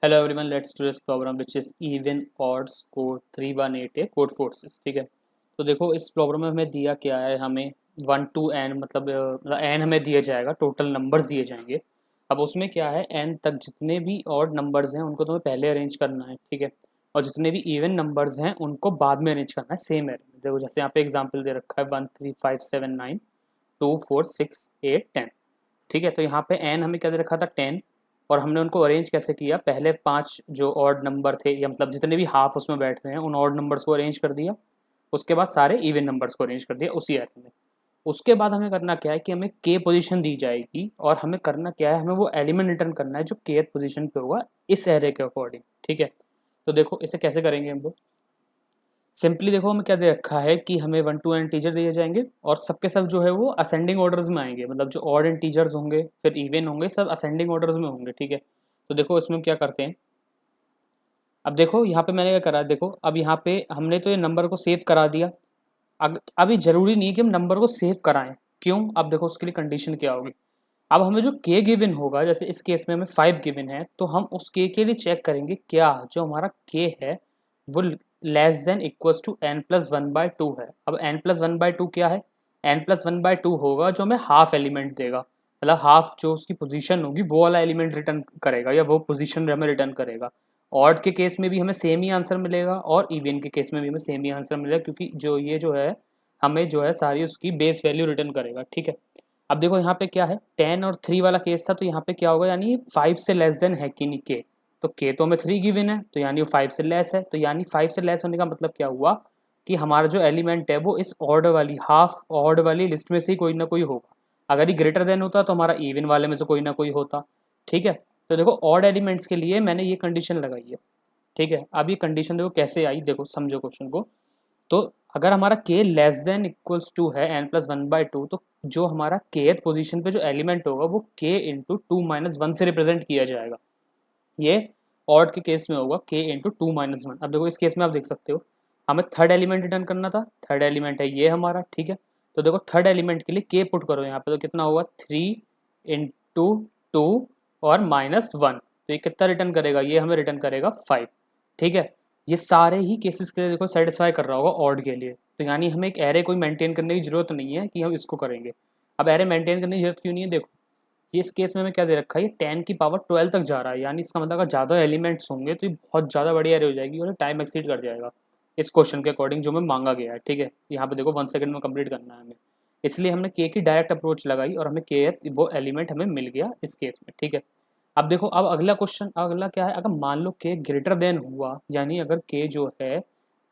Hello everyone, let's do this problem which is even odds code 3188 code forces. ठीक है, तो देखो इस प्रॉब्लम में हमें दिया क्या है, हमें 1 to n मतलब n हमें दिया जाएगा, टोटल नंबर्स दिए जाएंगे। अब उसमें क्या है, n तक जितने भी ऑड नंबर्स हैं उनको तुम्हें पहले अरेंज करना है। ठीक है, और जितने भी इवन नंबर्स हैं उनको बाद में अरेंज करना है सेम एरे में। देखो जैसे यहाँ पे एग्जाम्पल दे रखा है 1 3 5 7 9 2 4 6 8 10। ठीक है, तो यहाँ पे n हमें क्या दे रखा था 10, और हमने उनको अरेंज कैसे किया, पहले 5 जो ऑड नंबर थे या मतलब जितने भी हाफ उसमें बैठ रहे हैं उन ऑड नंबर्स को अरेंज कर दिया। उसके बाद सारे इवन नंबर्स को अरेंज कर दिया उसी एरे में। उसके बाद हमें करना क्या है कि हमें k पोजीशन दी जाएगी और हमें करना क्या है, हमें वो एलिमेंट रिटर्न करना है जो kth पोजीशन पे होगा इस एरे के अकॉर्डिंग। ठीक है, तो देखो इसे कैसे करेंगे हम लोग। सिंपली देखो हमें क्या दे रखा है कि हमें 1 to n टीजर दिए जाएंगे और सबके सब जो है वो असेंडिंग ऑर्डर्स में आएंगे, मतलब जो ऑड एंड टीजर्स होंगे फिर इवन होंगे, सब असेंडिंग ऑर्डर्स में होंगे। ठीक है, तो देखो इसमें क्या करते हैं। अब देखो यहाँ पे मैंने क्या करा, देखो अब यहाँ पे हमने तो ये नंबर को सेव करा दिया। अभी जरूरी नहीं कि हम नंबर को सेव कराएं। क्यों, अब देखो उसके लिए कंडीशन क्या होगी। अब हमें जो k गिवन होगा, जैसे इस केस में हमें 5 गिवन है, तो हम उस k के लिए चेक करेंगे क्या जो हमारा k है वो less than equals to n+1/2 है। अब n+1/2 क्या है, n+1/2 होगा जो हमें हाफ एलिमेंट देगा, मतलब हाफ जो उसकी पोजीशन होगी वो वाला एलिमेंट रिटर्न करेगा या वो पोजीशन हमें रिटर्न करेगा। ऑड के केस में भी हमें सेम ही आंसर मिलेगा और इवन के केस में भी हमें सेम ही आंसर मिलेगा, क्योंकि जो ये जो है हमें जो है सारी उसकी बेस वैल्यू रिटर्न करेगा। ठीक है, अब देखो यहाँ पे क्या है, 10 और 3 वाला केस था, तो यहाँ पे क्या होगा, यानी 5 से लेस देन है कि नहीं के, तो के तो हमें 3 गिवन है, तो यानी वो 5 से लेस है, तो यानी 5 से लेस होने का मतलब क्या हुआ कि हमारा जो एलिमेंट है वो इस ऑर्डर वाली हाफ ऑर्डर वाली लिस्ट में से ही कोई ना कोई होगा। अगर ये ग्रेटर देन होता तो हमारा इवन वाले में से कोई ना कोई होता। ठीक है, तो देखो ऑड एलिमेंट्स के लिए मैंने ये कंडीशन लगाई है। ठीक है, अब ये कंडीशन देखो कैसे आई, देखो समझो क्वेश्चन को। तो अगर हमारा k less than equals to है n+1/2, तो जो हमारा kth पोजीशन पे जो एलिमेंट होगा वो k इंटू 2 - 1 से रिप्रेजेंट किया जाएगा। ये ऑड के केस में होगा k इंटू 2 - 1। अब देखो इस केस में आप देख सकते हो हमें थर्ड एलिमेंट रिटर्न करना था, थर्ड एलिमेंट है ये हमारा। ठीक है, तो देखो थर्ड एलिमेंट के लिए k पुट करो यहाँ पे, तो कितना होगा 3 इंटू 2 और -1, तो ये कितना रिटर्न करेगा, ये हमें रिटर्न करेगा 5। ठीक है, ये सारे ही केसेस के लिए देखो सेटिस्फाई कर रहा होगा ऑड के लिए, तो यानी हमें एक एरे कोई मेंटेन करने की जरूरत नहीं है कि हम इसको करेंगे। अब एरे मेंटेन करने की जरूरत क्यों नहीं है, देखो ये इस केस में हमें क्या दे रखा है, ये 10 की पावर 12 तक जा रहा है, यानी इसका मतलब अगर ज़्यादा एलिमेंट्स होंगे तो ये बहुत ज़्यादा बड़ी एरे हो जाएगी और टाइम एक्सीड कर जाएगा इस क्वेश्चन के अकॉर्डिंग जो हमें मांगा गया है। ठीक है, यहाँ पे देखो 1 सेकंड में कंप्लीट करना है हमें, इसलिए हमने के की डायरेक्ट अप्रोच लगाई और हमें के वो एलिमेंट हमें मिल गया इस केस में। ठीक है, अब देखो अब अगला क्वेश्चन, अगला क्या है, अगर मान लो के ग्रेटर देन हुआ, यानी अगर के जो है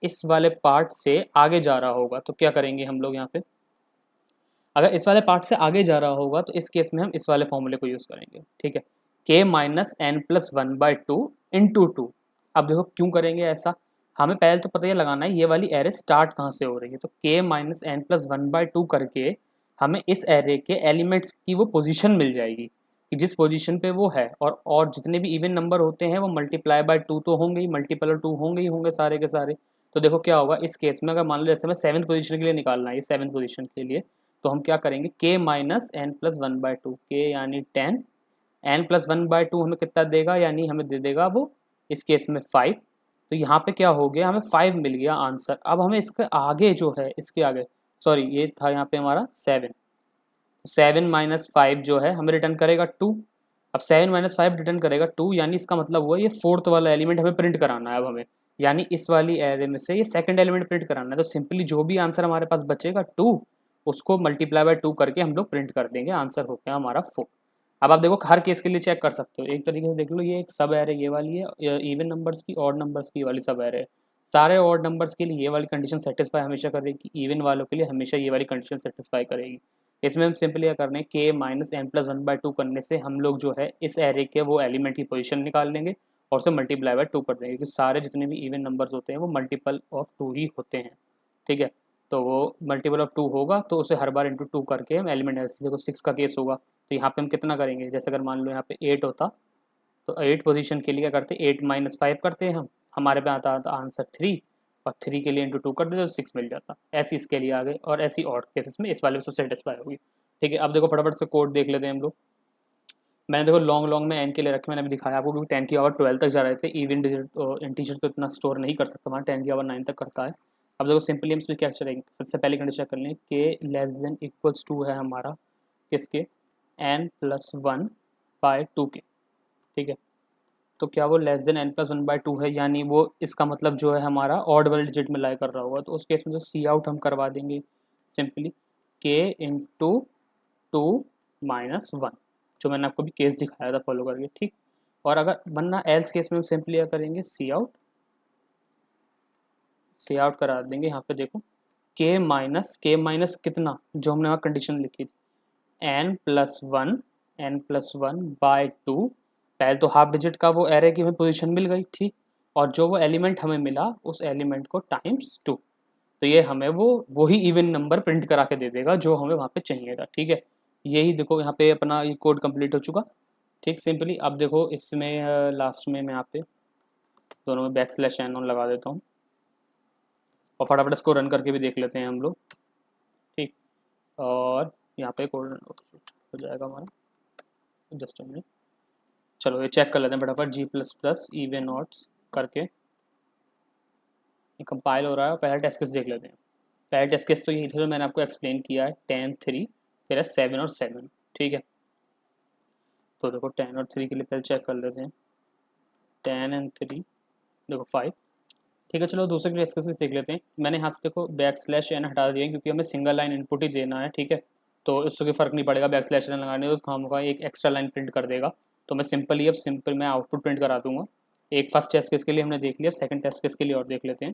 इस वाले पार्ट से आगे जा रहा होगा, तो क्या करेंगे हम लोग यहाँ पे, अगर इस वाले पार्ट से आगे जा रहा होगा तो इस केस में हम इस वाले फॉर्मूले को यूज़ करेंगे। ठीक है, k-n+1/2 इंटू 2। अब देखो क्यों करेंगे ऐसा, हमें पहले तो पता ये लगाना है ये वाली एरे स्टार्ट कहाँ से हो रही है, तो k-n+1/2 करके हमें इस एरे के एलिमेंट्स की वो पोजीशन मिल जाएगी कि जिस पोजीशन पे वो है, और जितने भी इवन नंबर होते हैं वो मल्टीप्लाई बाय 2 तो होंगे ही, मल्टीपल 2 होंगे ही होंगे सारे के सारे। तो देखो क्या होगा इस केस में, अगर मान लो जैसे हमें 7th पोजीशन के लिए निकालना है, ये 7th पोजीशन के लिए, तो हम क्या करेंगे k-n+1/2, k यानी 10, n+1/2 हमें कितना देगा, यानी हमें दे देगा वो इस केस में 5। तो यहाँ पे क्या हो गया, हमें 5 मिल गया आंसर। अब हमें इसके आगे जो है, इसके आगे सॉरी ये था यहाँ पे हमारा 7, 7 - 5 जो है हमें रिटर्न करेगा 2। अब 7 - 5 रिटर्न करेगा 2, यानी इसका मतलब हुआ ये फोर्थ वाला एलिमेंट हमें प्रिंट कराना है। अब हमें यानी इस वाली एरे में से ये सेकंड एलिमेंट प्रिंट कराना है, तो सिंपली जो भी आंसर हमारे पास बचेगा 2, उसको मल्टीप्लाई बाय 2 करके हम लोग प्रिंट कर देंगे, आंसर हो गया हमारा 4। अब आप देखो हर केस के लिए चेक कर सकते हो, एक तरीके से देख लो, ये एक सब एरे ये वाली है इवन नंबर्स की, ऑड नंबर्स की वाली सब एरे है। सारे ऑड नंबर्स के लिए ये वाली कंडीशन सेटिस्फाई हमेशा करेगी, इवन वालों के लिए हमेशा ये वाली कंडीशन सेटिस्फाई करेगी। इसमें हम सिंपली क्या करने k-n+1/2 करने से हम लोग जो है इस एरे के वो एलिमेंट की पोजीशन निकाल लेंगे और उसे मल्टीप्लाई बाय 2 कर देंगे, क्योंकि सारे जितने भी इवन नंबर्स होते हैं वो मल्टीपल ऑफ 2 ही होते हैं। ठीक है, तो वो मल्टीपल ऑफ 2 होगा तो उसे हर बार इंटू 2 करके हम एलिमेंट, जैसे देखो 6 का केस होगा तो यहाँ पे हम कितना करेंगे, जैसे अगर मान लो यहाँ पे 8 होता तो 8 पोजीशन के लिए क्या करते, 8 - 5 करते हैं हम, हमारे पे आता आंसर 3, और 3 के लिए इंटू 2 कर देते तो 6 मिल जाता। ऐसी इसके लिए आ गए, और ऐसी ऑड केसेस में इस वाले में सब सेटिस्फाई होगी। ठीक है, अब देखो फटाफट से कोड देख लेते हैं हम लोग। मैंने देखो लॉन्ग लॉन्ग में एन के लिए रखे, मैंने अभी दिखाया आपको, क्योंकि 10 की पावर 12 तक जा रहे थे, इवन डिजिट इंटीजर तो इतना स्टोर नहीं कर सकता, हमारा 10 की पावर 9 तक करता है। अब देखो सिंपली हम इसमें क्या करेंगे, सबसे पहले कंडीशन चेक कर लें के लेस देन इक्वल्स टू है हमारा किसके, n+1/2 के, ठीक है। तो क्या वो लेस देन n+1/2 है, यानी वो इसका मतलब जो है हमारा ऑड वाले डिजिट में लाई कर रहा होगा, तो उस केस में जो सी आउट हम करवा देंगे सिंपली के इंटू 2-1, जो मैंने आपको भी केस दिखाया था फॉलो करके, ठीक। और अगर वरना एल्स केस में हम सिंपली क्या करेंगे, सी आउट करा देंगे। यहाँ पे देखो के माइनस कितना, जो हमने वहाँ कंडीशन लिखी थी n+1/2, पहले तो हाफ डिजिट का वो एरे की हमें पोजीशन मिल गई, ठीक। और जो वो एलिमेंट हमें मिला उस एलिमेंट को टाइम्स 2, तो ये हमें वो वही इवन नंबर प्रिंट करा के दे देगा जो हमें वहाँ पे चाहिए था, ठीक है। यही देखो यहाँ पे अपना ये कोड कंप्लीट हो चुका, ठीक। सिंपली अब देखो इसमें लास्ट में मैं यहाँ पे दोनों में \n ऑन लगा देता हूँ, और फटाफट इसको रन करके भी देख लेते हैं हम लोग, ठीक। और यहाँ पे कोड हो जाएगा हमारा, जस्ट मिनट, चलो ये चेक कर लेते हैं फटाफट, G++ इवन ऑड्स करके कंपाइल हो रहा है। पहला टेस्ट केस देख लेते हैं। पहला टेस्ट केस तो यही था जो मैंने आपको एक्सप्लेन किया है, 10 3 फिर है 7 और 7, ठीक है। तो देखो 10 और 3 के लिए पहले चेक कर लेते हैं, 10 और 3 देखो 5, ठीक है। चलो दूसरे के टेस्ट केस देख लेते हैं। मैंने यहाँ से देखो \n हटा दिया क्योंकि हमें सिंगल लाइन इनपुट ही देना है, ठीक है। तो इससे कोई फर्क नहीं पड़ेगा \n लगाने, तो हम एक एक्स्ट्रा लाइन प्रिंट कर देगा। तो मैं सिंपल मैं आउटपुट प्रिंट करा दूंगा। एक फर्स्ट टेस्ट केस के लिए हमने देख लिया, सेकंड टेस्ट केस के लिए और देख लेते हैं।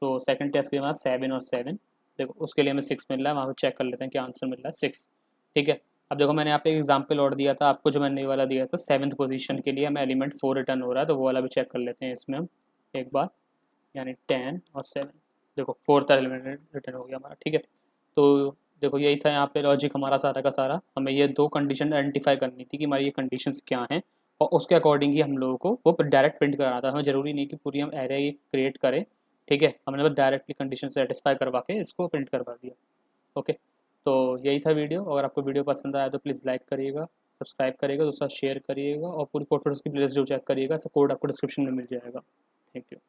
तो सेकंड टेस्ट के लिए हमारा 7 और 7, देखो उसके लिए हमें 6 मिल रहा है, वहाँ पे चेक कर लेते हैं क्या आंसर मिल रहा है, 6, ठीक है। अब देखो मैंने यहाँ पे एक एग्जाम्पल और दिया था आपको, जो मैंने ये वाला दिया था 7th पोजीशन के लिए हमें एलिमेंट 4 रिटर्न हो रहा है, तो वो वाला भी चेक कर लेते हैं इसमें हम एक बार, यानी 10 और 7, देखो 4th एलिमेंट रिटर्न हो गया हमारा, ठीक है। तो देखो यही था यहाँ पे लॉजिक हमारा सारा का सारा, हमें ये दो कंडीशन आइडेंटिफाई करनी थी कि हमारी ये कंडीशंस क्या हैं, और उसके अकॉर्डिंग ही हम लोगों को वो डायरेक्ट प्रिंट कराना था। हमें ज़रूरी नहीं कि पूरी हम एरे क्रिएट करें, ठीक है। हमने बस डायरेक्टली कंडीशन सेटिस्फाई करवा के इसको प्रिंट करवा दिया, ओके। तो यही था वीडियो। अगर आपको वीडियो पसंद आया तो प्लीज़ लाइक करिएगा, सब्सक्राइब करिएगा, दूसरा शेयर करिएगा, और पूरी कोड फोटोस की प्लेलिस्ट जो चेक करिएगा, कोड आपको डिस्क्रिप्शन में मिल जाएगा। Thank you.